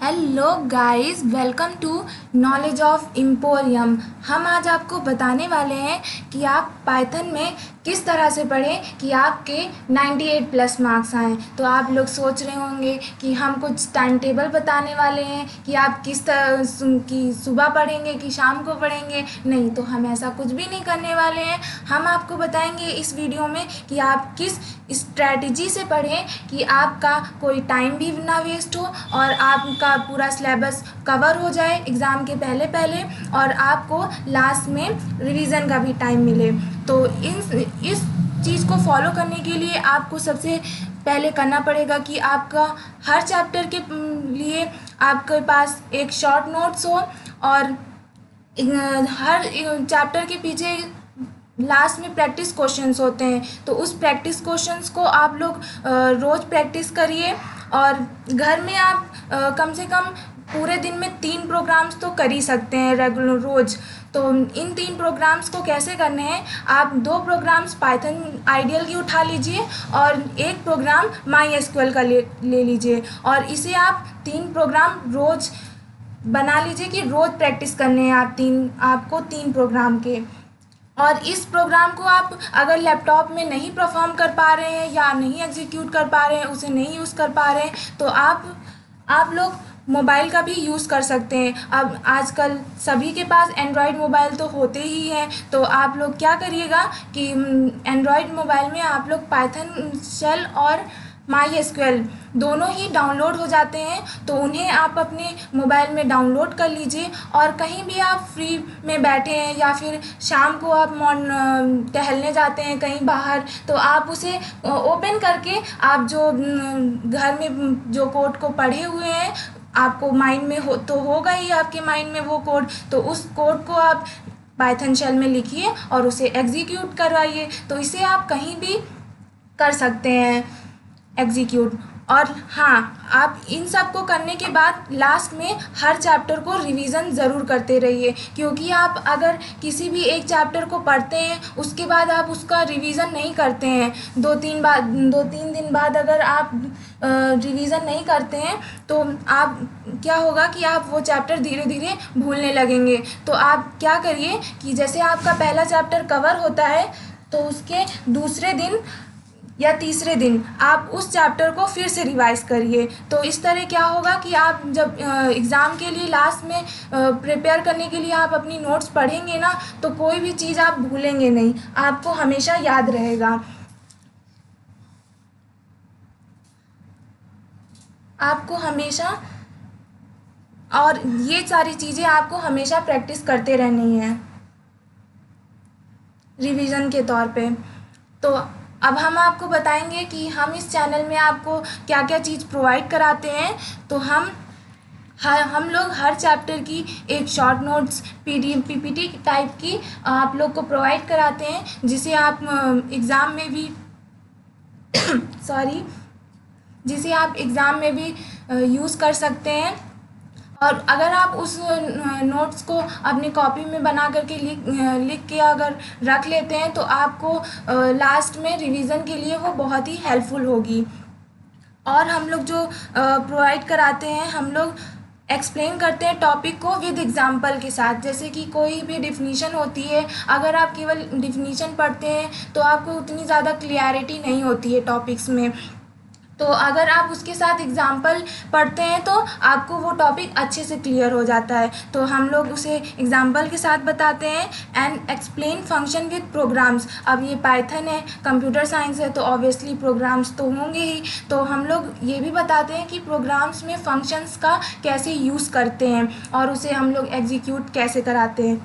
Hello guys, welcome to knowledge of emporium. हम आज आपको बताने वाले हैं कि आप पाइथन में किस तरह से पढ़ें कि आपके 98 प्लस मार्क्स आएँ। तो आप लोग सोच रहे होंगे कि हम कुछ टाइम टेबल बताने वाले हैं कि आप किस तरह की सुबह पढ़ेंगे कि शाम को पढ़ेंगे। नहीं, तो हम ऐसा कुछ भी नहीं करने वाले हैं। हम आपको बताएंगे इस वीडियो में कि आप किस स्ट्रैटेजी से पढ़ें कि आपका कोई टाइम भी ना वेस्ट हो और आपका पूरा सिलेबस कवर हो जाए एग्ज़ाम के पहले पहले, और आपको लास्ट में रिवीजन का भी टाइम मिले। तो इस चीज़ को फॉलो करने के लिए आपको सबसे पहले करना पड़ेगा कि आपका हर चैप्टर के लिए आपके पास एक शॉर्ट नोट्स हो, और हर चैप्टर के पीछे लास्ट में प्रैक्टिस क्वेश्चंस होते हैं। तो उस प्रैक्टिस क्वेश्चंस को आप लोग रोज़ प्रैक्टिस करिए, और घर में आप कम से कम पूरे दिन में 3 प्रोग्राम्स तो कर ही सकते हैं रेगुलर रोज़। तो इन 3 प्रोग्राम्स को कैसे करने हैं, आप 2 प्रोग्राम्स पाइथन आइडियल की उठा लीजिए और एक प्रोग्राम माई एसक्यूएल का ले लीजिए, और इसे आप 3 प्रोग्राम रोज़ बना लीजिए कि रोज़ प्रैक्टिस करने हैं आपको 3 प्रोग्राम के। और इस प्रोग्राम को आप अगर लैपटॉप में नहीं परफॉर्म कर पा रहे हैं या नहीं एग्जीक्यूट कर पा रहे हैं, उसे नहीं यूज़ कर पा रहे हैं, तो आप लोग मोबाइल का भी यूज़ कर सकते हैं। अब आजकल सभी के पास एंड्रॉयड मोबाइल तो होते ही हैं। तो आप लोग क्या करिएगा कि एंड्रॉयड मोबाइल में आप लोग पाइथन शेल और माई एसक्यूएल दोनों ही डाउनलोड हो जाते हैं। तो उन्हें आप अपने मोबाइल में डाउनलोड कर लीजिए, और कहीं भी आप फ्री में बैठे हैं या फिर शाम को आप टहलने जाते हैं कहीं बाहर, तो आप उसे ओपन करके आप जो घर में जो कोड को पढ़े हुए हैं, आपको माइंड में होगा ही आपके माइंड में वो कोड। तो उस कोड को आप पाइथन शेल में लिखिए और उसे एग्जीक्यूट करवाइए। तो इसे आप कहीं भी कर सकते हैं एग्जीक्यूट। और हाँ, आप इन सब को करने के बाद लास्ट में हर चैप्टर को रिवीजन ज़रूर करते रहिए, क्योंकि आप अगर किसी भी एक चैप्टर को पढ़ते हैं उसके बाद आप उसका रिवीजन नहीं करते हैं, 2-3 दिन बाद अगर आप रिवीजन नहीं करते हैं, तो आप क्या होगा कि आप वो चैप्टर धीरे धीरे भूलने लगेंगे। तो आप क्या करिए कि जैसे आपका पहला चैप्टर कवर होता है, तो उसके दूसरे दिन या तीसरे दिन आप उस चैप्टर को फिर से रिवाइज करिए। तो इस तरह क्या होगा कि आप जब एग्ज़ाम के लिए लास्ट में प्रिपेयर करने के लिए आप अपनी नोट्स पढ़ेंगे ना, तो कोई भी चीज़ आप भूलेंगे नहीं, आपको हमेशा याद रहेगा। आपको हमेशा, और ये सारी चीज़ें आपको हमेशा प्रैक्टिस करते रहनी है रिवीजन के तौर पे। तो अब हम आपको बताएंगे कि हम इस चैनल में आपको क्या क्या चीज़ प्रोवाइड कराते हैं। तो हम लोग हर चैप्टर की एक शॉर्ट नोट्स पीपीटी टाइप की आप लोग को प्रोवाइड कराते हैं, जिसे आप एग्ज़ाम में भी सॉरी जिसे आप एग्ज़ाम में भी यूज़ कर सकते हैं। और अगर आप उस नोट्स को अपनी कॉपी में बना करके लिख के अगर रख लेते हैं, तो आपको लास्ट में रिवीजन के लिए वो बहुत ही हेल्पफुल होगी। और हम लोग जो प्रोवाइड कराते हैं, हम लोग एक्सप्लेन करते हैं टॉपिक को विद एग्जांपल के साथ। जैसे कि कोई भी डिफिनीशन होती है, अगर आप केवल डिफिनीशन पढ़ते हैं तो आपको उतनी ज़्यादा क्लियरिटी नहीं होती है टॉपिक्स में। तो अगर आप उसके साथ एग्ज़ाम्पल पढ़ते हैं तो आपको वो टॉपिक अच्छे से क्लियर हो जाता है। तो हम लोग उसे एग्ज़ाम्पल के साथ बताते हैं। And explain function with programs. अब ये पाइथन है, कंप्यूटर साइंस है, तो ऑब्वियसली प्रोग्राम्स तो होंगे ही। तो हम लोग ये भी बताते हैं कि प्रोग्राम्स में फंक्शंस का कैसे यूज़ करते हैं और उसे हम लोग एग्जीक्यूट कैसे कराते हैं।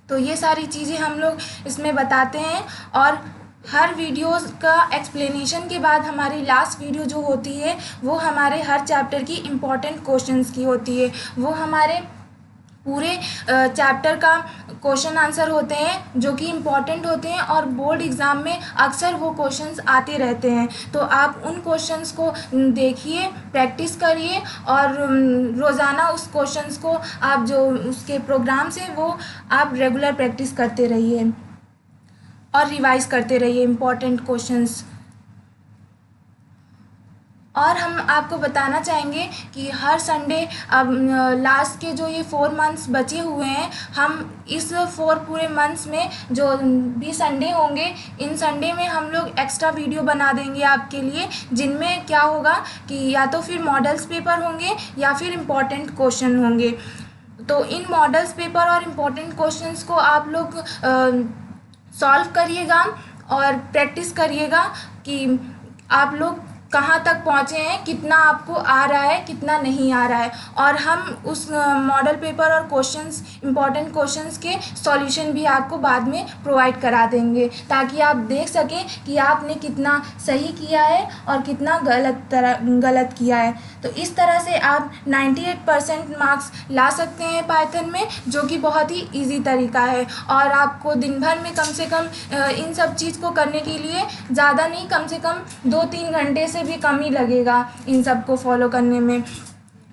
तो ये सारी चीज़ें हम लोग इसमें बताते हैं। और हर वीडियोस का एक्सप्लेनेशन के बाद हमारी लास्ट वीडियो जो होती है, वो हमारे हर चैप्टर की इम्पॉर्टेंट क्वेश्चंस की होती है। वो हमारे पूरे चैप्टर का क्वेश्चन आंसर होते हैं जो कि इम्पॉर्टेंट होते हैं, और बोर्ड एग्ज़ाम में अक्सर वो क्वेश्चंस आते रहते हैं। तो आप उन क्वेश्चंस को देखिए, प्रैक्टिस करिए, और रोज़ाना उस क्वेश्चंस को आप जो उसके प्रोग्राम्स हैं वो आप रेगुलर प्रैक्टिस करते रहिए और रिवाइज करते रहिए इम्पॉर्टेंट क्वेश्चंस। और हम आपको बताना चाहेंगे कि हर संडे अब लास्ट के जो ये 4 मंथ्स बचे हुए हैं, हम इस 4 पूरे मंथ्स में जो भी संडे होंगे, इन संडे में हम लोग एक्स्ट्रा वीडियो बना देंगे आपके लिए, जिनमें क्या होगा कि या तो फिर मॉडल्स पेपर होंगे या फिर इम्पॉर्टेंट क्वेश्चन होंगे। तो इन मॉडल्स पेपर और इम्पॉर्टेंट क्वेश्चंस को आप लोग सॉल्व करिएगा और प्रैक्टिस करिएगा कि आप लोग कहाँ तक पहुँचे हैं, कितना आपको आ रहा है, कितना नहीं आ रहा है। और हम उस मॉडल पेपर और क्वेश्चंस, इम्पॉर्टेंट क्वेश्चंस के सॉल्यूशन भी आपको बाद में प्रोवाइड करा देंगे, ताकि आप देख सकें कि आपने कितना सही किया है और कितना गलत किया है। तो इस तरह से आप 98% मार्क्स ला सकते हैं पाइथन में, जो कि बहुत ही ईजी तरीका है। और आपको दिन भर में कम से कम इन सब चीज़ को करने के लिए ज़्यादा नहीं, कम से कम 2-3 घंटे से भी कम ही लगेगा इन सब को फॉलो करने में।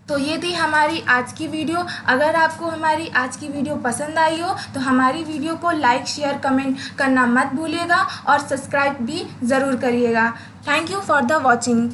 तो ये थी हमारी आज की वीडियो। अगर आपको हमारी आज की वीडियो पसंद आई हो तो हमारी वीडियो को लाइक, शेयर, कमेंट करना मत भूलिएगा और सब्सक्राइब भी ज़रूर करिएगा। Thank you for the watching.